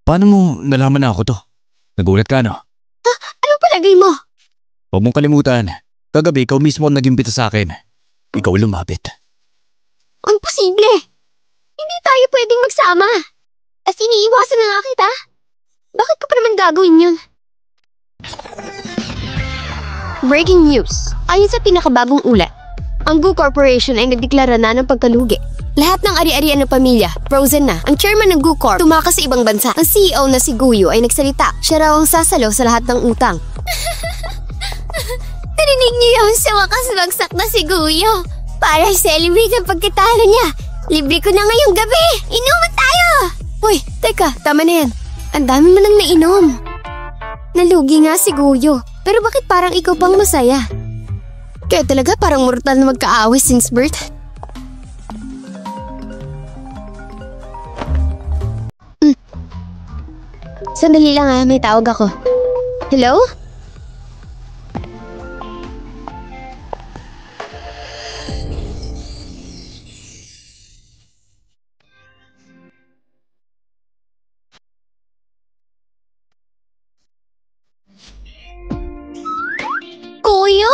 Paano mo nalaman na ako to? Nagulat ka, no? Ano palagay mo? Huwag mong kalimutan. Kagabi, ikaw mismo ang nag-imbita sa akin. Ikaw lumapit. Imposible. Hindi tayo pwedeng magsama. As iniiwasan na nga kita. Bakit ko pa naman gagawin yun? Breaking news. Ayon sa pinakabagong ulat, ang Gu Corporation ay nagdeklara na ng pagkalugi. Lahat ng ari-arian ng pamilya, frozen na. Ang chairman ng Gu Corp tumakas sa ibang bansa. Ang CEO na si Guyo ay nagsalita. Siya raw ang sasalo sa lahat ng utang. Narinig niyo yun, sa wakas bagsak na si Guyo. Para celebrate ang pagkatalo niya. Libre ko na ngayong gabi. Inuman tayo! Uy, teka, tama na yan. Ang dami mo nang nainom. Nalugi nga si Guyo. Pero bakit parang ikaw pang masaya? Kaya talaga parang mortal na magkaaway since birth. Sandali lang may tawag ako. Hello? Kuyo?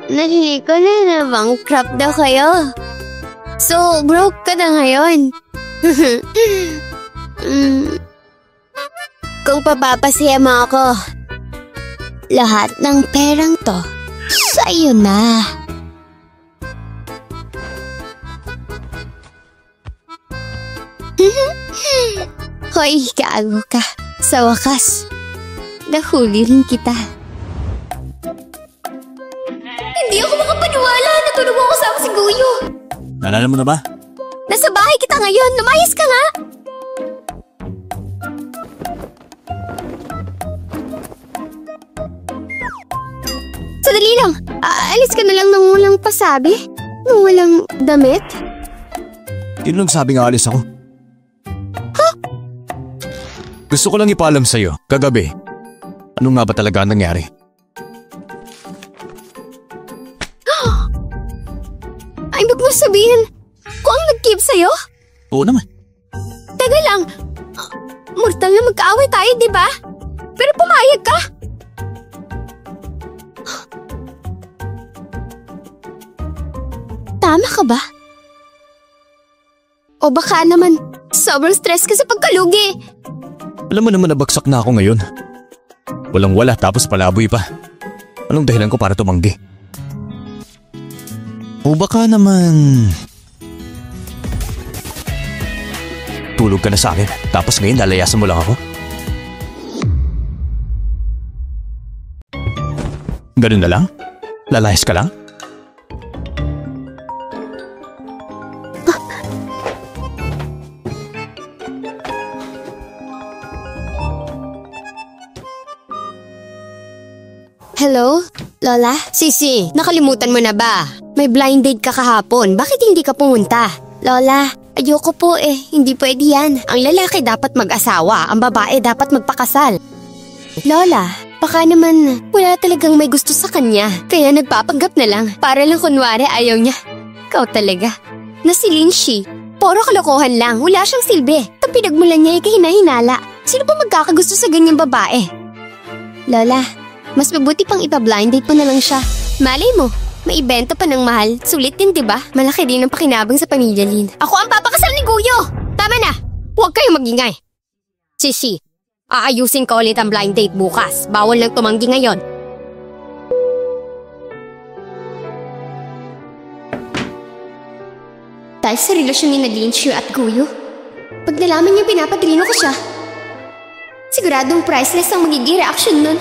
Narinig ko na bankrupt daw kayo. So, broke ka na ngayon. Kung papapasaya mo ako, lahat ng perang to, sa'yo na. Hoy, gago ka. Sa wakas, nahuli rin kita. Hindi ako makapaniwala na tulog ako kasama si Guyo. Naalala mo na ba? Nasa bahay kita ngayon. Lumayas ka nga. Sadali lang. Alis ka na lang nang walang pasabi? Nang walang damit? Sino nagsabi nga alis ako? Huh? Gusto ko lang ipaalam sa'yo, kagabi. Ano nga ba talaga ang nangyari? Ay, wag mo sabihin. Kung ang nag-keep sa'yo? Oo naman. Teka lang. Mortal na magkaaway tayo, di ba? Pero pumayag ka. Tama ka ba? O baka naman, sobrang stress ka sa pagkalugi. Alam mo naman nabagsak na ako ngayon. Walang-wala tapos palaboy pa. Anong dahilan ko para tumanggi? O baka naman... Tulog ka na sa akin, tapos ngayon lalayasan mo lang ako? Ganun na lang? Lalayas ka lang? Hello? Lola? Sisi, nakalimutan mo na ba? May blind date ka kahapon. Bakit hindi ka pumunta? Lola, ayoko po Hindi pwede yan. Ang lalaki dapat mag-asawa. Ang babae dapat magpakasal. Lola, baka naman wala talagang may gusto sa kanya. Kaya nagpapanggap na lang. Para lang kunwari ayaw niya. Ikaw talaga. Nasilin siya. Puro kalokohan lang. Wala siyang silbi. Ang pinagmulan niya ay kahina-hinala. Sino pa magkakagusto sa ganyang babae? Lola, mas mabuti pang ipa-blind date mo na lang siya. Malay mo, may ibento pa ng mahal. Sulit din, diba? Malaki din ang pakinabang sa pamilya Lin. Ako ang papakasal ni Guyo! Tama na! Huwag kayong magingay. Sisi, aayusin ko ulit ang blind date bukas. Bawal lang tumanggi ngayon. Dahil sa relasyon ni Lynch at Guyo, pag nalaman niya pinapadrino ko siya, siguradong priceless ang magiging reaction nun.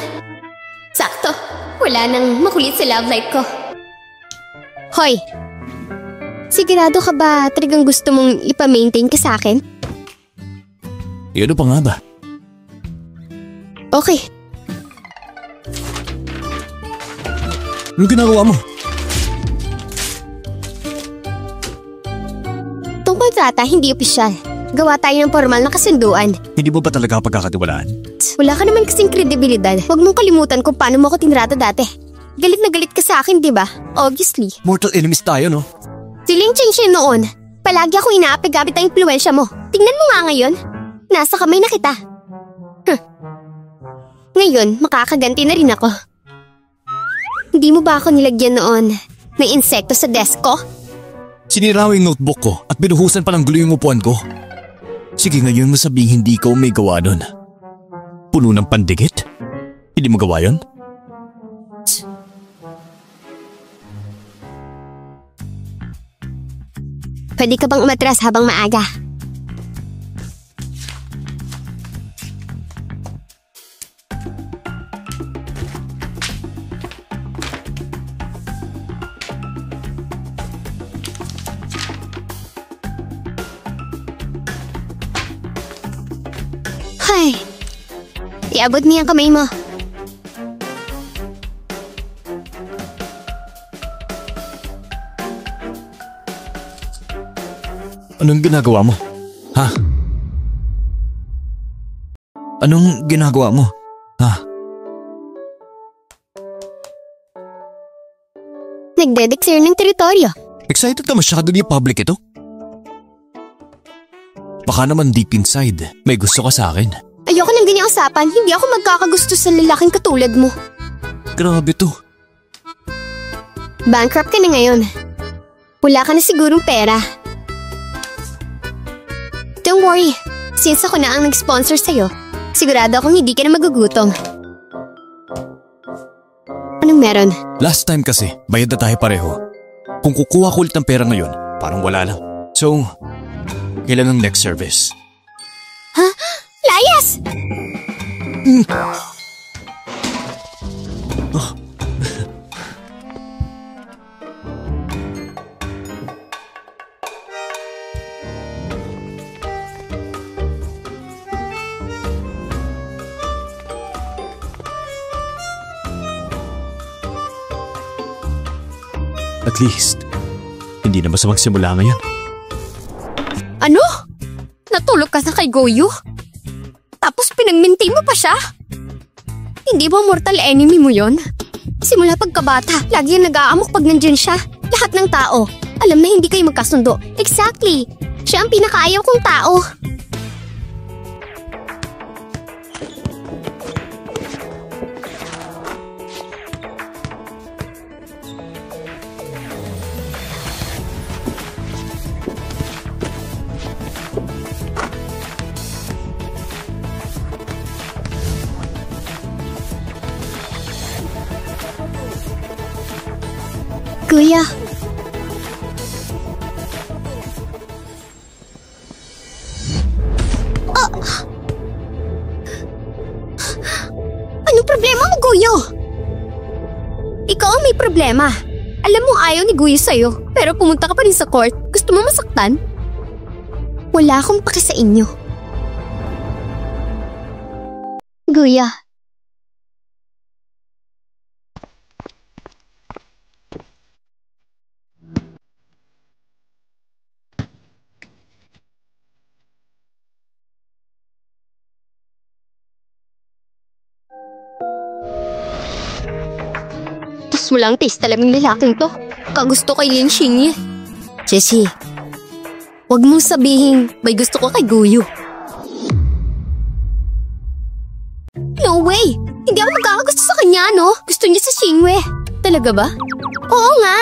Sakto, wala nang makulit sa love life ko. Hoy, sigurado ka ba talagang gusto mong ipa-maintain ka sa akin? Ano pa nga ba? Okay. Ano ginagawa mo? Itong kontrata hindi opisyal. Gawa tayo ng formal na kasunduan. Hindi mo ba talaga pagkakatiwalaan? Wala ka naman kasing kredibilidad. Huwag mong kalimutan kung paano mo ako tinrata dati. Galit na galit ka sa akin, di ba? Obviously. Mortal enemies tayo, no? Si Ling Ching noon. Palagi ako inaapig gamit ang impluensya mo. Tingnan mo nga ngayon. Nasa kamay na kita. Ngayon, makakaganti na rin ako. Hindi mo ba ako nilagyan noon ng insekto sa desk ko? Sinira mo yung notebook ko at binuhusan pa ng gulo yung upuan ko. Sige ngayon mo sabihin hindi ikaw may gawa nun. Puno ng pandikit? Hindi mo gawa yun? Pwede ka bang umatras habang maaga? Hay, iabot mo yung kamay mo. Anong ginagawa mo? Ha? Anong ginagawa mo? Ha? Nagde-declare ng teritoryo. Excited ka masyado ni public ito? Baka naman deep inside, may gusto ka sa akin. Ayoko ng ganyang usapan. Hindi ako magkakagusto sa lalaking katulad mo. Grabe to. Bankrupt ka na ngayon. Wala ka na sigurong pera. Don't worry. Since ako na ang nag-sponsor sa'yo, sigurado akong hindi ka na magugutom. Anong meron? Last time kasi, bayad na tayo pareho. Kung kukuha ko ulit ng pera ngayon, parang wala lang. So, kailan ang next service? Ha? Layas! At least, hindi na masamang simula ngayon. Ano? Natulog ka na kay Goyo? Tapos pinag-maintain mo pa siya? Hindi ba mortal enemy mo yon? Simula pagkabata, lagi yung nag-aamok pag nandyan siya. Lahat ng tao, alam na hindi kayo magkasundo. Exactly! Siya ang pinakaayaw kong tao. Kuya. Anong problema mo, Guyo? Ikaw ang may problema. Alam mo ayaw ni Guyo sa'yo, pero pumunta ka pa rin sa court. Gusto mo masaktan? Wala akong paki sa inyo. Guya. Walang taste talaming lalaking to. Kagusto kay Lin Xingye. Jessie, wag mong sabihin may gusto ko kay Guyo. No way! Hindi ako magkakagusto sa kanya, no? Gusto niya sa Xingye. Talaga ba? Oo nga!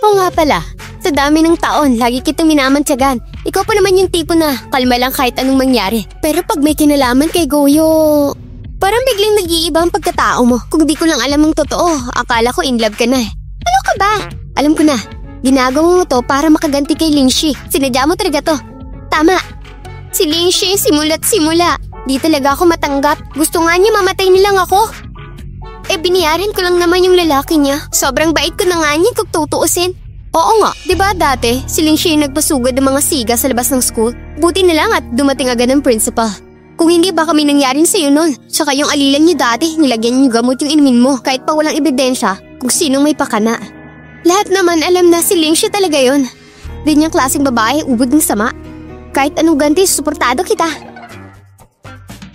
Oo nga pala. Sa dami ng taon, lagi kitang minamantyagan. Ikaw pa naman yung tipo na kalma lang kahit anong mangyari. Pero pag may kinalaman kay Goyo, parang biglang nag-iiba ang pagkatao mo. Kung di ko lang alam ang totoo, akala ko in love ka na eh. Ano ka ba? Alam ko na. Ginagawa mo to para makaganti kay Lingxi. Sinadya mo talaga to. Tama. Si Lingxi simula't simula. Di talaga ako matanggap. Gusto nga niya mamatay nilang ako. Eh biniyarin ko lang naman yung lalaki niya. Sobrang bait ko na nga niya kung tutuusin. Oo nga, diba dati si Lingxi yung nagpasugad ng mga siga sa labas ng school? Buti na lang at dumating agad ang principal. Kung hindi baka may nangyarin sa'yo nun. Tsaka yung alilan niyo dati, nilagyan niyo gamot yung inumin mo kahit pa walang ebidensya kung sinong may pakana. Lahat naman alam na si Lingxi talaga yun. Din yung klaseng babae, ubod ng sama. Kahit anong ganti, suportado kita.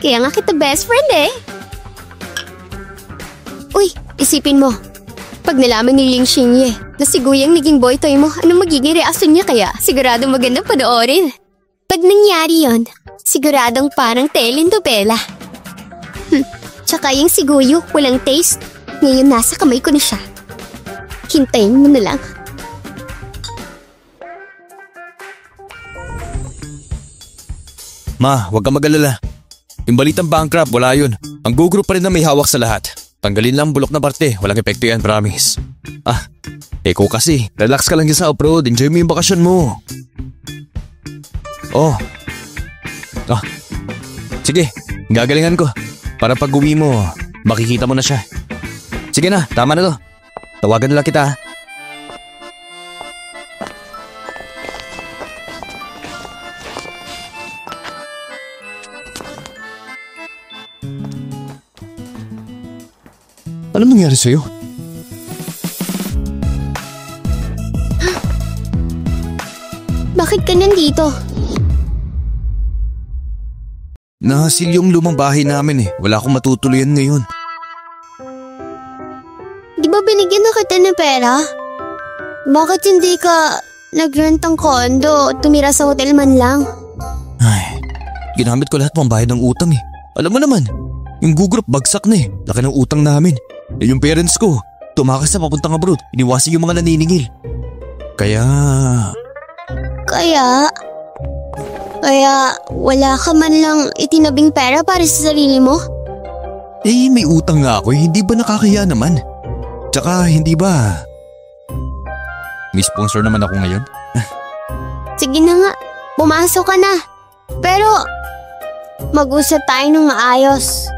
Kaya nga kita best friend eh. Uy, isipin mo. Pag nalaman ni Lingxi na si Guyang naging boy toy mo, anong magiging reaksyon niya kaya? Sigurado magandang panoorin. Pag nangyari yon, siguradong parang telenovela. Tsaka yung siguyo, walang taste. Ngayon nasa kamay ko na siya. Hintayin mo na lang. Ma, huwag kang mag-alala. Yung balitang bankrupt, wala yun. Ang Go Group pa rin na may hawak sa lahat. Tanggalin lang bulok na parte, walang epekto yan, promise. Eko kasi, relax ka lang dyan sa abroad, enjoy mo yung bakasyon mo. Sige, gagalingan ko. Para pag uwi mo, makikita mo na siya. Sige na, tama na to. Tawagan na lang kita. Anong nangyari sa'yo? Bakit ka nandito? Nahasil yung lumang bahay namin eh. Wala akong matutuluyan ngayon. Di ba binigyan na kita ng pera? Bakit hindi ka nag-rent ng condo o tumira sa hotel man lang? Ay, ginamit ko lahat pang bayad ng utang eh. Alam mo naman, yung Go Group bagsak na eh. Laki ng utang namin. Yung parents ko, tumakas na papuntang abroad. Iniwasan yung mga naniningil. Kaya wala ka man lang itinabing pera para sa sarili mo? Eh, may utang nga ako eh. Hindi ba nakakaya naman? Tsaka hindi ba may sponsor naman ako ngayon? Sige na nga, pumasok ka na. Pero mag-usap tayo ng maayos.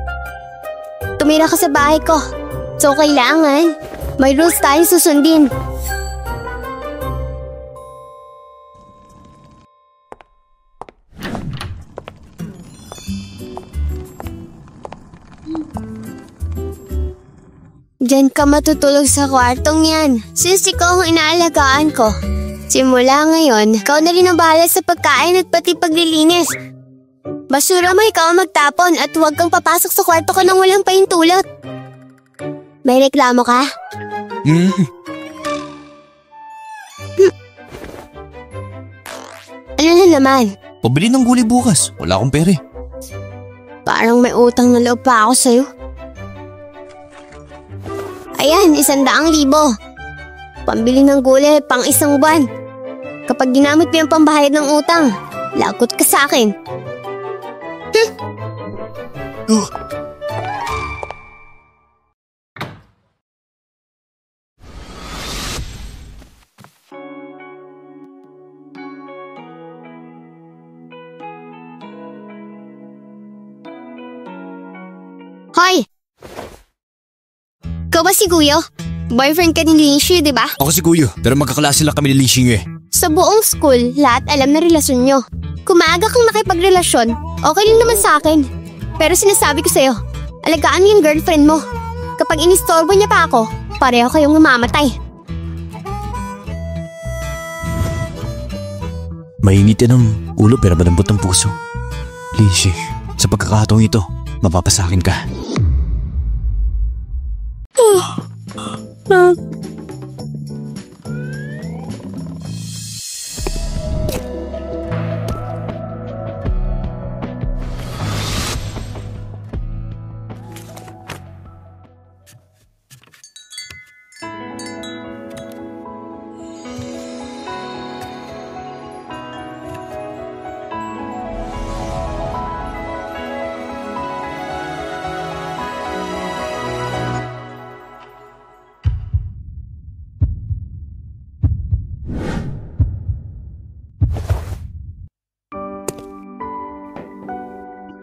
Tumira ka sa bahay ko. So kailangan, may rules tayong susundin. Diyan ka matutulog sa kwartong yan, since ikaw ang inaalagaan ko. Simula ngayon, ikaw na rin ang bahala sa pagkain at pati paglilinis. Basura mo ikaw ang magtapon at huwag kang papasok sa kwarto ka nang walang pahintulot. May reklamo ka? Ano na naman? Pabili ng gulay bukas. Wala akong pera eh. Parang may utang na loob pa ako sa'yo. Ayan, 100,000. Pambili ng gulay pang 1 buwan. Kapag ginamit mo yung pambayad ng utang, lagot ka sa akin. Hoy! Ikaw ba si Kuyo? Boyfriend ka ni Lingxi, di ba? Ako si Kuyo, pero magkaklase lang kami ni Lingxi eh. Sa buong school, lahat alam na relasyon nyo. Kung maaga kang nakipagrelasyon, okay lang naman sa akin. Pero sinasabi ko sa'yo, alagaan mo yung girlfriend mo. Kapag inistorbo niya pa ako, pareho kayong mamamatay. Mainit yan ang ulo pero malambot ang puso. Lingxi, sa pagkakataong ito, mapapasakin ka.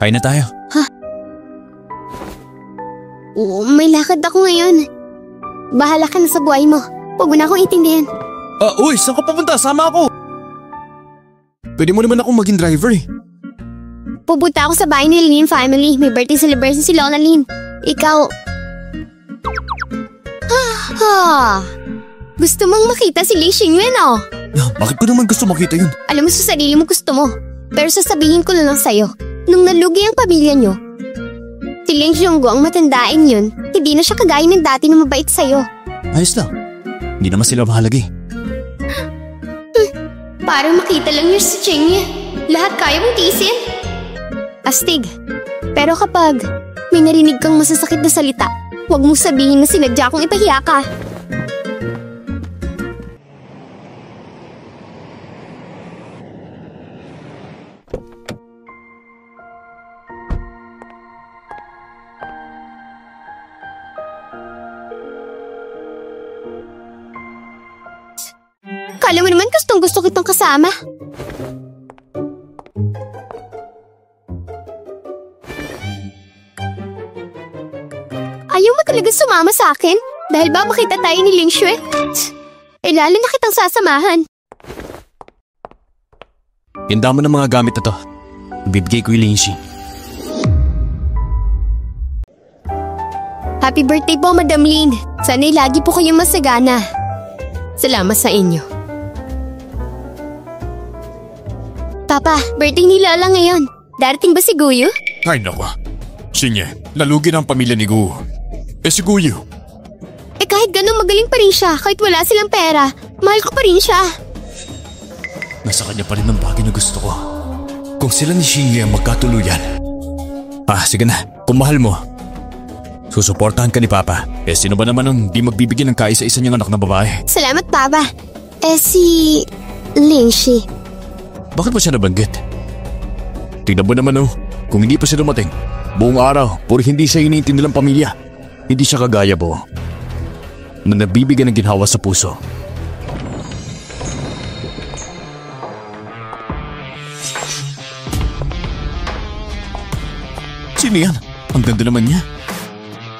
Kain na tayo. Ha? Oo, may lakad ako ngayon. Bahala ka na sa buhay mo. Huwag mo na akong intindihan. Uy, saan ka papunta? Sama ako! Pwede mo naman akong maging driver eh. Pupunta ako sa bahay ni Lin family. May birthday celebration si Lola Lin. Ikaw... Gusto mong makita si Li Xingyuan oh. Bakit ko naman gusto makita yun? Alam mo sa sarili mo gusto mo. Pero sasabihin ko na lang sa'yo. Nung nalugi ang pamilya nyo, si Ling Xionggu ang matandain yun, hindi na siya kagaya ng dati na mabait sa'yo. Ayos lang. Hindi naman sila mahalaga eh. Parang makita lang yun si Cheng. Lahat kaya mong tiisin? Astig. Pero kapag may narinig kang masasakit na salita, huwag mong sabihin na sinadya kong ipahiya ka. Kala mo naman gustong-gusto kitang kasama. Ayaw mo talaga sumama sa akin? Dahil ba makita tayo ni Ling Xue? Eh lalo na kitang sasamahan. Ganda mo ng mga gamit na to. Bibigay ko yung Lingxi. Happy birthday po, Madam Lin. Sana'y lagi po kayong masagana. Salamat sa inyo. Papa, birthday ni Lola ngayon. Darating ba si Guyo? Ay nako. Sige, lalugi ng pamilya ni Gu. Si Guyo. Eh kahit ganun magaling pa rin siya. Kahit wala silang pera, mahal ko pa rin siya. Nasa kanya pa rin ang bagay na gusto ko. Kung sila ni Xie ang magkatuluyan. Sige na. Kung mahal mo, susuportahan ka ni Papa. Sino ba naman ang di magbibigyan ng kaisa-isa niyang anak na babae? Salamat, Papa. Si Lingxi. Bakit mo siya nabanggit? Tingnan mo naman kung hindi pa siya dumating. Buong araw, puro hindi siya iniintindi nilang pamilya. Hindi siya kagaya po na nabibigyan ng ginhawa sa puso. Sino yan? Ang ganda naman niya.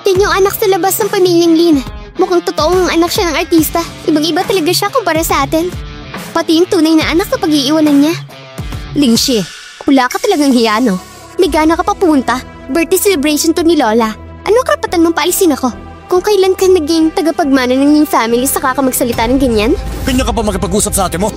Yan yung anak sa labas ng pamilyang Lin. Mukhang totoong anak siya ng artista. Ibang-iba talaga siya kumpara sa atin. Pati yung tunay na anak na pag-iiwanan niya. Lingxi, wala ka talagang hiya, no? May gana ka pa punta. Birthday celebration to ni Lola. Ano karapatan mong paalisin ako? Kung kailan ka naging tagapagmana ng iyong family saka ka magsalita ng ganyan? Kanya ka pa makipag-usap sa ate mo?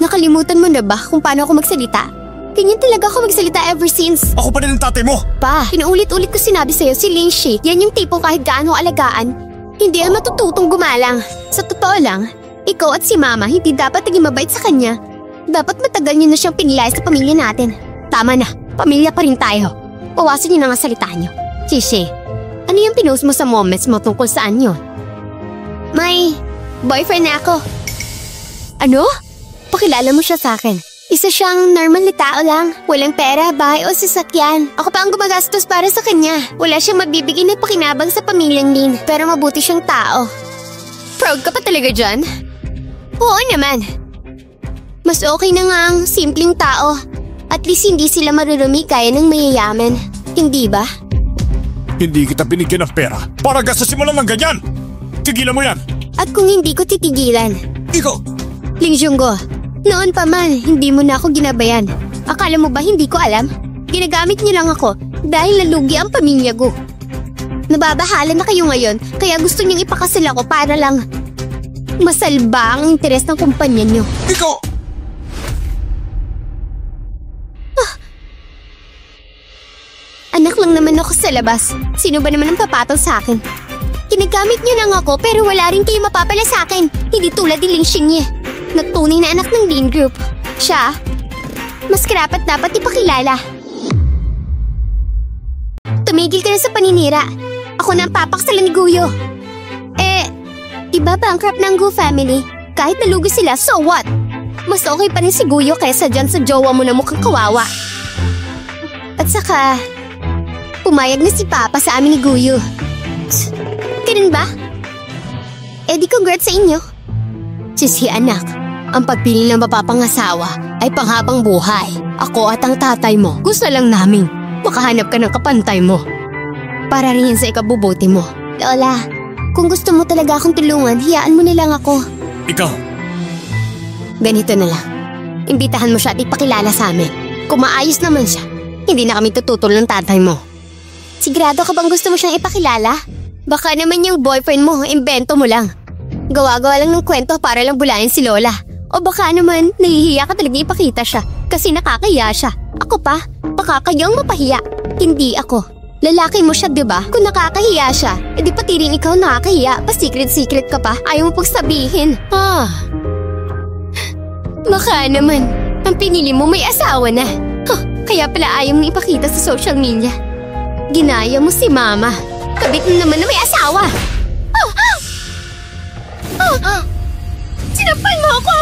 Nakalimutan mo na ba kung paano ako magsalita? Ganyan talaga ako magsalita ever since. Ako pa rin ang tatay mo! Pa, pinaulit-ulit ko sinabi sa'yo si Lingxi. Yan yung tipong kahit gaano alagaan, hindi ang matututong gumalang. Sa totoo lang, ikaw at si Mama hindi dapat naging mabait sa kanya. Dapat matagal niyo na siyang pinilay sa pamilya natin. Tama na, pamilya pa rin tayo. Bawasan niyo na nga salita niyo. Xie, ano yung pinost mo sa moments mo tungkol saan yun? May boyfriend na ako. Ano? Pakilala mo siya sa akin. Isa siyang normal na tao lang. Walang pera, bahay o sasakyan. Ako pa ang gumagastos para sa kanya. Wala siyang mabibigay na pakinabang sa pamilyang Lin. Pero mabuti siyang tao. Proud ka pa talaga dyan? Oo naman. Mas okay na nga ang simpleng tao. At least hindi sila marurumi kaya ng mayayaman. Hindi ba? Hindi kita binigyan ng pera para gastasin mo lang ng ganyan. Tigilan mo yan. At kung hindi ko titigilan? Ikaw! Ling Jungo, noon pa man, hindi mo na ako ginabayan. Akala mo ba hindi ko alam? Ginagamit niyo lang ako dahil nalugi ang pamilya ko. Nababahala na kayo ngayon kaya gusto niyong ipakasal ako para lang masalba ang interes ng kumpanya niyo. Ikaw! Anak lang naman ako sa labas. Sino ba naman ang papatol sa akin? Ginagamit niyo lang ako pero wala rin kayo mapapala sa akin. Hindi tulad ni Ling Xingye. Nagtunay na anak ng Lin Group. Siya, mas karapat dapat ipakilala. Tumigil ka na sa paninira. Ako na ang papaksalan ni Guyo. Diba bankrupt ng Gu family? Kahit nalugi sila, so what? Mas okay pa rin si Guyo kaysa dyan sa jowa mo na mukhang kawawa. At saka, pumayag na si Papa sa amin ni Guyo. Ganun ba? Di congrats sa inyo. Sisi anak, ang pagpili ng mapapangasawa ay panghabang buhay. Ako at ang tatay mo, gusto lang namin makahanap ka ng kapantay mo. Para rin sa ikabubuti mo. Lola, kung gusto mo talaga akong tulungan, hiyaan mo na lang ako. Ikaw! Ganito na lang. Imbitahan mo siya at ipakilala sa amin. Kung maayos naman siya, hindi na kami tututol ng tatay mo. Sigurado ka bang gusto mo siyang ipakilala? Baka naman yung boyfriend mo, imbento mo lang. Gawa-gawa lang ng kwento para lang bulayin si Lola. O baka naman, nahihiya ka talaga ipakita siya kasi nakakahiya siya. Ako pa, baka kayong mapahiya. Hindi ako. Lalaki mo siya, diba? Kung nakakahiya siya, edi pati rin ikaw nakakahiya. Pa-secret-secret ka pa. Ayaw mo pagsabihin. Baka naman, Ang pinili mo may asawa na. Huh, kaya pala ayaw mong ipakita sa social media. Ginaya mo si Mama. Kabit mo naman na may asawa. Sinampal mo ako!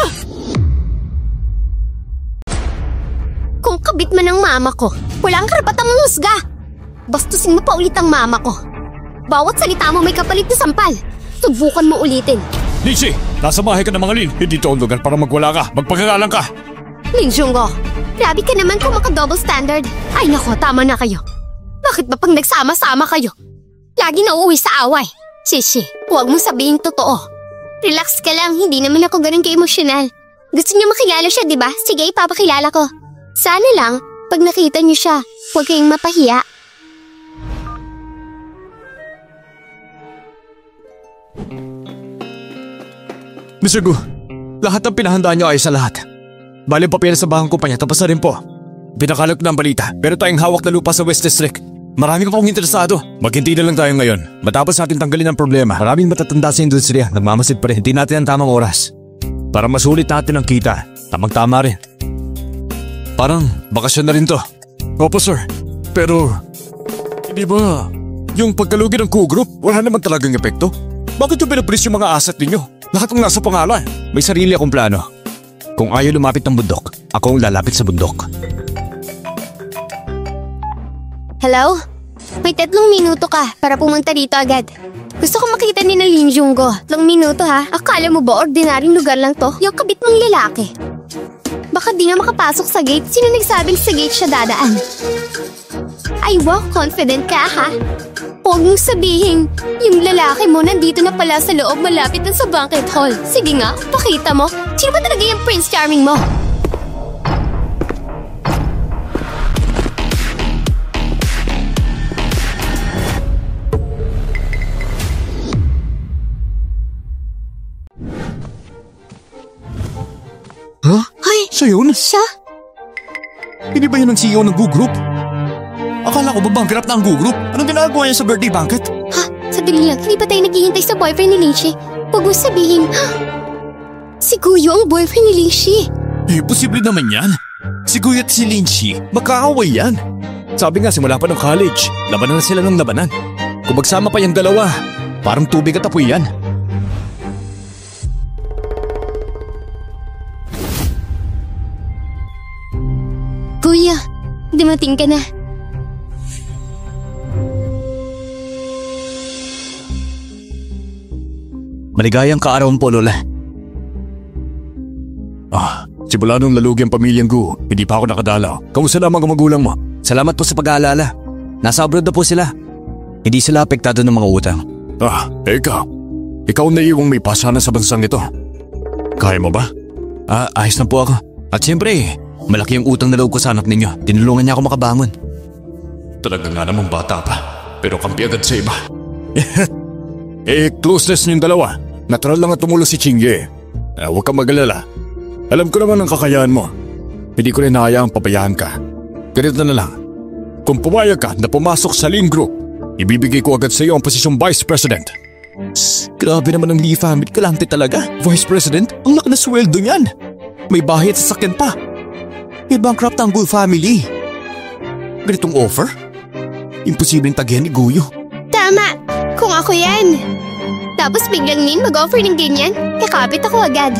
Kung kabit man ang mama ko, wala kang karapatang manghusga. Bastusin mo pa ulit ang mama ko. Bawat salita mo may kapalit na sampal. Subukan mo ulitin. Lindsay, nasa bahay ka na mga Lin. Hindi to ang lugar para magwala ka. Magpakagalang ka. Lin Jungo, grabe ka naman kung maka-double standard. Ay nako, tama na kayo. Bakit ba pag nagsama-sama kayo? Lagi na uuwi sa away. Shishi, huwag mo sabihin totoo. Relax ka lang, hindi naman ako ganun ka-emosyonal. Gusto niyo makilala siya, di ba? Sige, ipapakilala ko. Sana lang, pag nakita niyo siya, huwag kayong mapahiya. Mr. Gu, lahat ng pinahandaan niyo ay sa lahat. Bali ang papilis sa bahang kumpanya, tapos na rin po. Pinakalap na ang balita, pero tayong hawak na lupa sa West District. Marami ka pong interesado. Maghintay na lang tayo ngayon. Matapos natin tanggalin ang problema, maraming matatanda sa industriya, nagmamasid pa rin. Hindi natin ang tamang oras. Para masulit natin ang kita, tamang-tama rin. Parang bakasyon na rin to. Opo sir, pero hindi ba yung pagkalugi ng Q-Group wala naman talagang epekto? Bakit yung pinapulis yung mga asset ninyo? Lahat ng nasa pangalan. May sarili akong plano. Kung ayaw lumapit ng bundok, ako ang lalapit sa bundok. Hello? May 3 minuto ka para pumunta dito agad. Gusto ko makita ni na Lin Jungo. 3 minuto ha? Akala mo ba ordinaryong lugar lang to? Yung kabit mong lalaki. Baka di nga makapasok sa gate. Sino nagsabing sa gate siya dadaan? Ay wow, confident ka ha? Huwag mong sabihin, yung lalaki mo nandito na pala sa loob malapit na sa banquet hall. Sige nga, pakita mo. Sino ba talaga yung Prince Charming mo? Huh? Hoy! Siya yun? Siya? Hindi ba yun ang CEO ng Gu Group? Akala ko ba bankrupt na ang Gu Group? Anong ginagawa niya sa birthday banquet? Ha? Sandali lang, hindi pa tayo naghihintay sa boyfriend ni Linshi. Huwag mo sabihin, si Guyo ang boyfriend ni Linshi. Eh, posible naman yan. Si Guyo at si Linshi, magkaaway yan. Sabi nga simula pa ng college, labanan na sila ng labanan. Kung magsama pa yung dalawa, parang tubig at apoy yan. Kuya, dumating ka na. Maligayang kaarawan po, Lola. Simula nung lalugi ang pamilyang Gu, hindi pa ako nakadalaw. Kamusta naman ang magulang mo? Salamat po sa pag-aalala. Nasa abroad na po sila. Hindi sila apektado ng mga utang. Ikaw na iwang may pasana sa bansang ito. Kaya mo ba? Ayos na po ako. At siyempre, malaki ang utang na loob ko sa anak ninyo. Tinulungan niya ako makabangon. Talaga nga namang bata pa, pero kampi agad sa iba. Closeness niyong dalawa. Natural lang at tumulo si Chingye. Huwag kang mag-alala. Alam ko naman ang kakayahan mo. Hindi ko rin nahayaang pabayaan ka. Ganito na lang. Kung pumayag ka na pumasok sa Lin Group, ibibigay ko agad sa iyo ang posisyong Vice President. Grabe naman ang Lee family, kalante talaga. Vice President? Ang laki na sweldo niyan. May bahay at sasakyan pa. May bankrupt ang Gu family. Ganitong offer? Imposibleng tagyan ni Guyo. Tama! Kung ako yan. Tapos biglang Nin mag-offer ng ganyan, kakapit ako agad.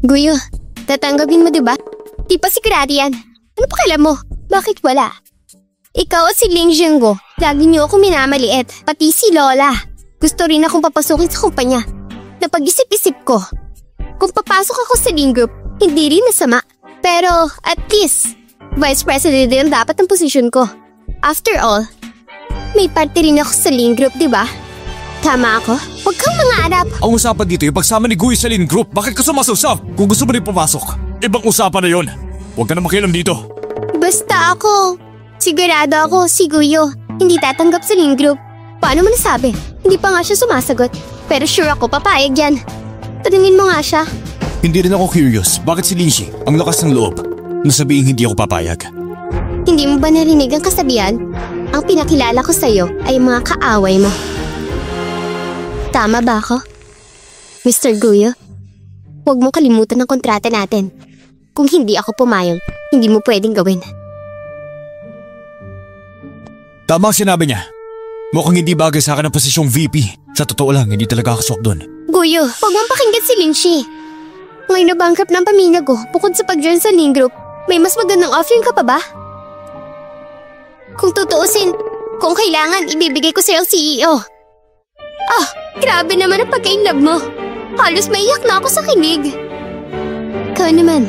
Guyo, tatanggapin mo diba? Di pa sigurado yan. Ano pa kailan mo? Bakit wala? Ikaw at si Ling Zhenggo, lagi niyo ako minamaliit. Pati si Lola. Gusto rin akong papasukin sa kumpanya. Napag-isip-isip ko. Kung papasok ako sa Lin Group, hindi rin masama. Pero at least, Vice President din dapat ang posisyon ko. After all, may parte rin ako sa Lin Group, di ba? Tama ako? Huwag kang mangarap. Ang usapan dito yung pagsama ni Guy sa Lin Group. Bakit ka sumasausap? Kung gusto mo rin pumasok, ibang usapan na yon. Huwag ka na makialam dito. Basta ako. Sigurado ako si Guyo hindi tatanggap sa Lin Group. Paano mo nasabi? Hindi pa nga siya sumasagot. Pero sure ako papayag yan. Tanungin mo nga siya. Hindi rin ako curious. Bakit si Linshi, ang lakas ng loob, nasabihin hindi ako papayag? Hindi mo ba narinig ang kasabihan? Ang pinakilala ko sa'yo ay mga kaaway mo. Tama ba ako? Mr. Guyo, huwag mong kalimutan ang kontrata natin. Kung hindi ako pumayag, hindi mo pwedeng gawin. Tama ang sinabi niya. Mukhang hindi bagay sa akin ang posisyong VP. Sa totoo lang, hindi talaga kaswak doon. Guyo, huwag mong pakinggan si Linshi. Ngayon na bankrupt ng pamilya ko, bukod sa pag-join sa Link Group, may mas magandang offering ka pa ba? Kung tutuusin, kung kailangan, ibibigay ko sa'yo ang CEO. Grabe naman ang pagka-inlove mo. Halos maiyak na ako sa kilig. Ikaw naman.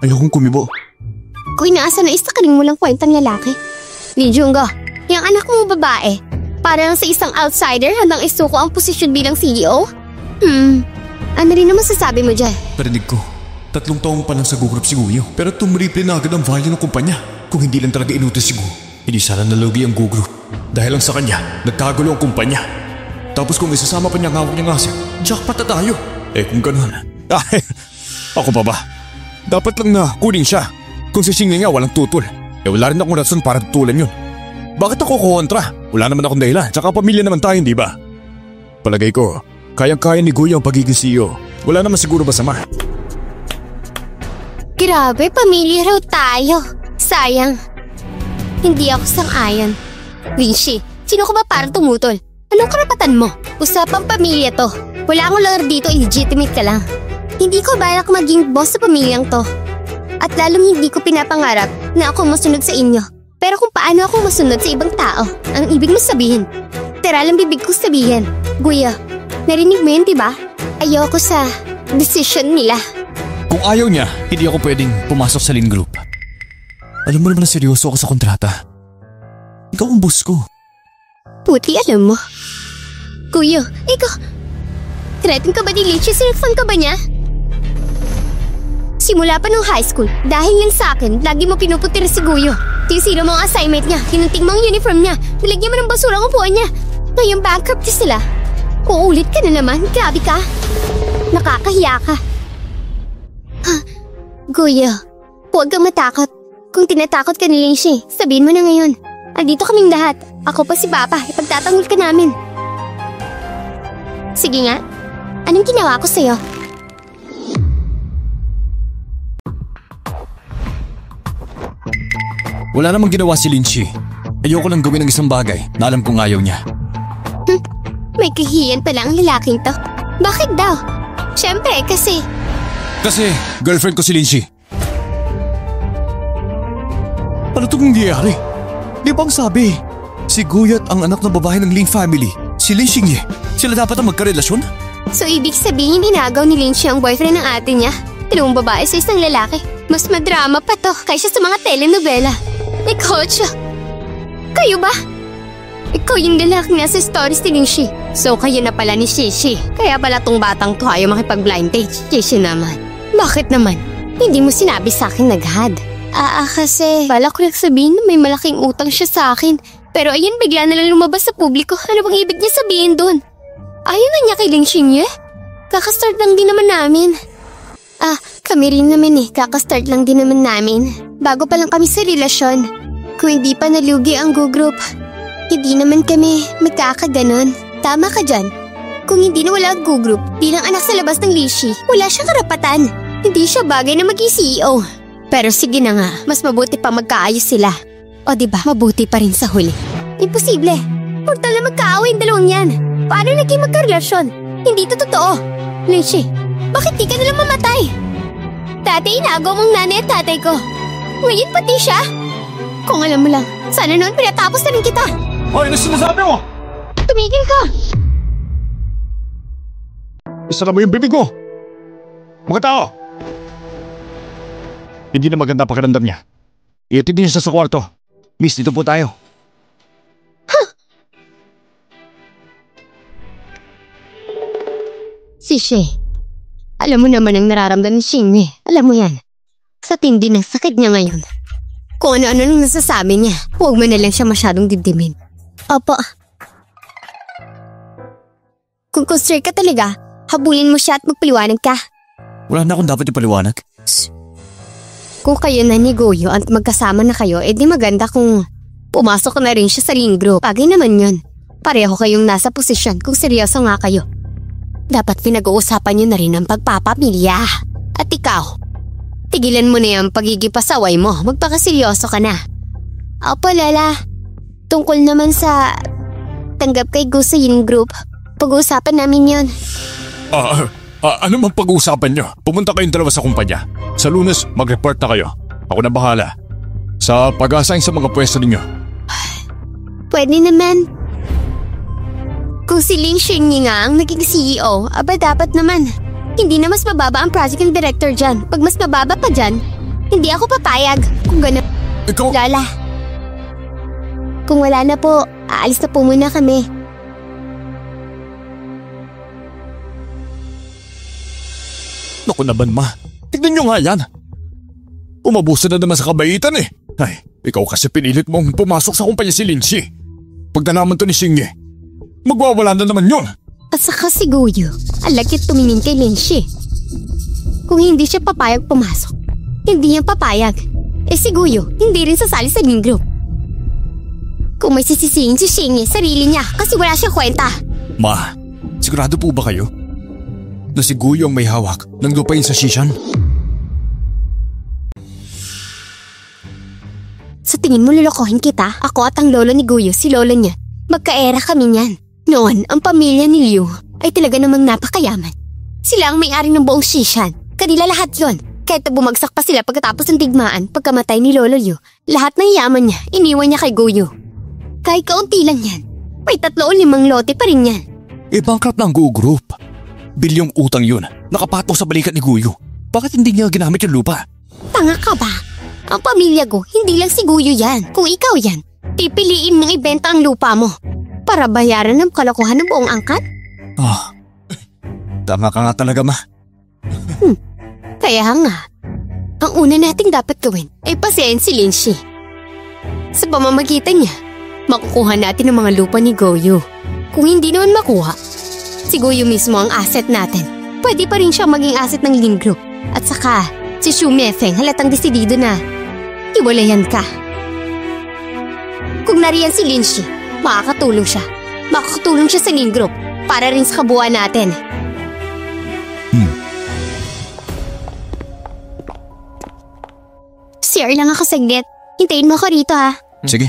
Ayokong kumibo. Kung inaasa na istakaling mo lang kwentang lalaki. Lee Jungo, yung anak mo babae, para lang sa isang outsider handang isuko ang posisyon bilang CEO? Ano rin naman sasabi mo dyan? Parinig ko, 3 taong pa lang sa Group si Guyo. Pero tumriple na agad ang value ng kumpanya. Kung hindi lang talaga inutos si Gu, hindi sana nalugi ang Group. Dahil lang sa kanya, nagkagulo ang kumpanya. Tapos kung isasama pa niya ang hawak niyang asset, jackpot na tayo. Kung ganun. Ako pa ba? Dapat lang na kunin siya. Kung si Xingye nga walang tutol, wala rin akong rason para tutulan yun. Bakit ako kontra? Wala naman akong dahilan, tsaka pamilya naman tayo, di ba? Palagay ko, kayang-kaya ni Guyo ang pagiging CEO. Wala naman siguro masama. Grabe, pamilya raw tayo. Sayang. Hindi ako sang-ayon. Linshi, sino ka ba para tumutol? Anong karapatan mo? Usapang pamilya to. Wala akong lugar dito, illegitimate ka lang. Hindi ko balak maging boss sa pamilyang to. At lalong hindi ko pinapangarap na ako masunod sa inyo. Pero kung paano ako masunod sa ibang tao, ang ibig mo sabihin. Tira lang bibig ko sabihin. Guyo, narinig mo yun, diba? Ayoko sa decision nila. Kung ayaw niya, hindi ako pwedeng pumasok sa Lin Group. Alam mo naman na seryoso ako sa kontrata. Ikaw ang boss ko. Puti, alam mo. Guyo, ikaw... Threaten ka ba ni Linshi? Sinaktan ka ba niya? Simula pa nung high school, dahil lang sa akin, lagi mo pinuputir si Guyo. Tinisira mo ang assignment niya, kinunting mo ang uniform niya, nilagyan mo ng basura ang upuan niya. Ngayon bankrupt sila. Uulit ka na naman, grabe ka. Nakakahiya ka. Guyo, huwag kang matakot. Kung tinatakot ka ni Linshi, sabihin mo na ngayon. Andito kaming lahat. Ako pa si Papa, ipagtatanggol ka namin. Sige nga, anong ginawa ko sa'yo? Wala namang ginawa si Linshi. Ayoko lang gawin ng isang bagay na alam kong ayaw niya. May kahiyan pala ang lalaking to. Bakit daw? Siyempre, kasi girlfriend ko si Linshi. Ano itong nangyayari? Di ba ang sabi? Si Guyo at ang anak na babae ng Lin family, si Lin Xingye, sila dapat ang magkarelasyon? So ibig sabihin inagaw ni Linshi ang boyfriend ng ate niya? Dalawang babae sa isang lalaki. Mas madrama pa to kaysa sa mga telenovela. Coach, kayo ba? Ikaw yung lalaking nasa stories ni Linshi. So kayo na pala ni Shishi. Kaya pala tong batang to ayaw makipag-blind date. Shishi naman. Bakit naman? Hindi mo sinabi sa akin naghad. Kasi balak ko sabihin na may malaking utang siya sa akin. Pero ayun, bigla na lang lumabas sa publiko. Ano bang ibig niya sabihin doon? Ayaw na niya kay Ling Xingye? Kakastart lang din naman namin. Kami rin naman kakastart lang din naman namin. Bago pa lang kami sa relasyon. Kung hindi pa nalugi ang Go Group, hindi naman kami magkakaganon. Tama ka dyan. Kung hindi na wala ang Go Group, bilang anak sa labas ng Lishi, wala siyang karapatan. Hindi siya bagay na maging CEO. Pero sige na nga, mas mabuti pa magkaayos sila. O diba, mabuti pa rin sa huli. Imposible. Portal na magkaaway yung dalawang yan. Paano naging magkarelasyon? Hindi to totoo. Lishi, bakit di ka nalang mamatay? Dati inagaw mong nanay at tatay ko. Ngayon pati siya? Kung alam mo lang, sana noon pinatapos na rin kita. Hoy, ano sinasabi mo? Tumigil ka! Isara mo yung bibig mo! Mga tao! Hindi na maganda pakiramdam niya. Iatid niya sa kwarto. Miss, dito po tayo. Shishi, alam mo naman ang nararamdaman ni Xingye. Alam mo yan. Sa tindi ng sakit niya ngayon. Kung ano-ano nang nasasabi niya, huwag mo na lang siya masyadong dibdimin. Opo. Kung concerned ka talaga, habulin mo siya at magpaliwanag ka. Wala na akong dapat ipaliwanag. Kung kayo na ni Guyo at magkasama na kayo, edi maganda kung pumasok na rin siya sa Lin Group. Bagay naman yun. Pareho kayong nasa posisyon kung seryoso nga kayo. Dapat pinag-uusapan nyo na rin ang pagpapamilya. At ikaw, tigilan mo na yung pagiging pasaway mo. Magpakaseryoso ka na. Opo, Lola. Tungkol naman sa tanggap kay Gus sa Yin Group, pag-uusapan namin yon. Ano mang pag-uusapan nyo? Pumunta kayong dalawa sa kumpanya. Sa Lunes, mag-report na kayo. Ako na bahala. Sa pag-assign sa mga pwesto ninyo. Pwede naman. Kung si Ling Xingyi nga ang naging CEO, aba dapat naman. Hindi na mas mababa ang project director dyan. Pag mas mababa pa dyan, hindi ako papayag. Kung gano'n. Ikaw? Lola. Kung wala na po, aalis na po muna kami. Naku naman ma, tignan nyo nga yan. Umabuso na naman sa kabaitan eh. Ay, ikaw kasi pinilit mong pumasok sa kumpanya si Lindsay. Pag nalaman to ni Xingye, magwawala na naman yun. At saka si Guyo, ang lagkit tumingin kay Lindsay. Kung hindi siya papayag pumasok, hindi niya papayag. Eh si Guyo, hindi rin sasali sa Ling Group. Kung may sisisihin si Xingye, sarili niya kasi wala siyang kwenta. Ma, sigurado po ba kayo na si Guyo ang may hawak ng lupain sa Shishan? Sa tingin mo lulukohin kita? Ako at ang lolo ni Guyo, si lolo niya. Magkaera kami niyan. Noon, ang pamilya ni Liu ay talaga namang napakayaman. Sila ang may-ari ng buong Shishan. Kanila lahat yon. Kahit bumagsak pa sila pagkatapos ng digmaan, pagkamatay ni Lolo Liu, lahat ng yaman niya, iniwan niya kay Guyo. Kahit kaunti lang yan. May 3 o 5 lote pa rin yan. Eh bankrupt na ang Go Group. Bilyong utang yun, nakapatong sa balikat ni Guyo. Bakit hindi niya ginamit yung lupa? Tanga ka ba? Ang pamilya ko, hindi lang si Guyo yan. Kung ikaw yan, pipiliin mong ibenta ang lupa mo para bayaran ng kalokohan ng buong angkat? Tama ka nga talaga ma. Kaya nga, ang una nating dapat gawin ay pasayain si Lindsay. Sa pamamagitan niya, makukuha natin ang mga lupa ni Guyo. Kung hindi naman makuha, si Guyo mismo ang asset natin. Pwede pa rin siyang maging asset ng Ling Group. At saka, si Xu Mefeng halatang desidido na iwalayan ka. Kung nariyan si Lindsay, makakatulong siya. Makakatulong siya sa Ling Group para rin sa kabuuan natin. CR lang ako saglit. Hintayin mo ako rito ha. Sige.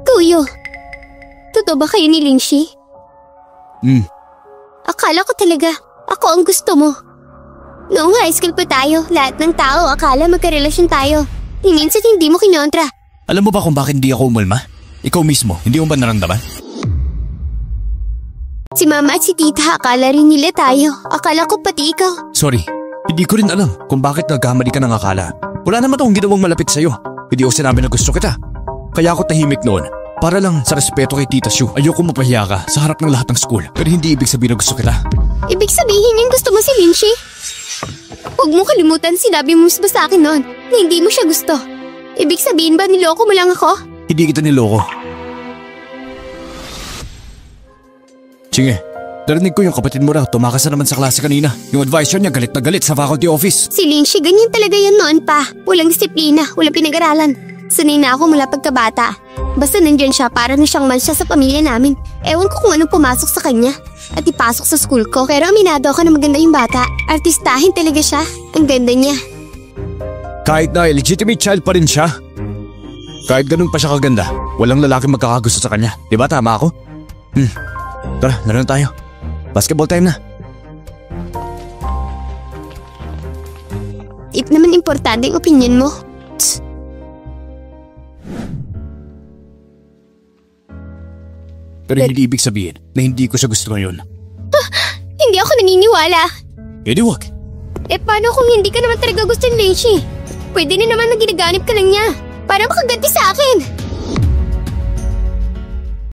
Guyo, totoo ba kayo ni Lindsay? Akala ko talaga, ako ang gusto mo. Noong high school pa tayo, lahat ng tao akala magkarelasyon tayo. Minsan hindi mo kinontra. Alam mo ba kung bakit hindi ako umulma? Ikaw mismo, hindi mo ba naramdaman? Si mama at si tita akala rin nila tayo. Akala ko pati ikaw. Sorry, hindi ko rin alam kung bakit nagkamali ka ng akala. Wala naman akong ginawang malapit sa'yo. Hindi ako sinabi na gusto kita. Kaya ako tahimik noon. Para lang sa respeto kay Tita Shu, ayoko mapahiya ka sa harap ng lahat ng school. Pero hindi ibig sabihin na gusto kita. Ibig sabihin yung gusto mo si Lindsay? Huwag mo kalimutan, sinabi mo ba sa akin noon na hindi mo siya gusto. Ibig sabihin ba niloko mo lang ako? Hindi kita niloko. Sige, narinig ko yung kapatid mo raw tumakas na naman sa klase kanina. Yung advisor niya galit na galit sa faculty office. Si Lindsay ganyan talaga yan noon pa. Walang disiplina, walang pinag-aralan. Sanay na ako mula pagkabata. Basta nandyan siya para na siyang mansya sa pamilya namin. Ewan ko kung anong pumasok sa kanya at ipasok sa school ko. Pero aminado ako na maganda yung bata. Artistahin talaga siya. Ang ganda niya. Kahit na legitimate child pa rin siya. Kahit ganun pa siya kaganda, walang lalaki magkakagusto sa kanya. Diba tama ako? Tara, laro na tayo. Basketball time na. If naman importante yung opinion mo. Pero hindi ibig sabihin na hindi ko siya gusto ngayon. Hindi ako naniniwala. Eh di wag. Eh paano kung hindi ka naman talaga gusto ni Lindsay? Pwede na naman na ginaganip ka lang niya para makaganti sa akin.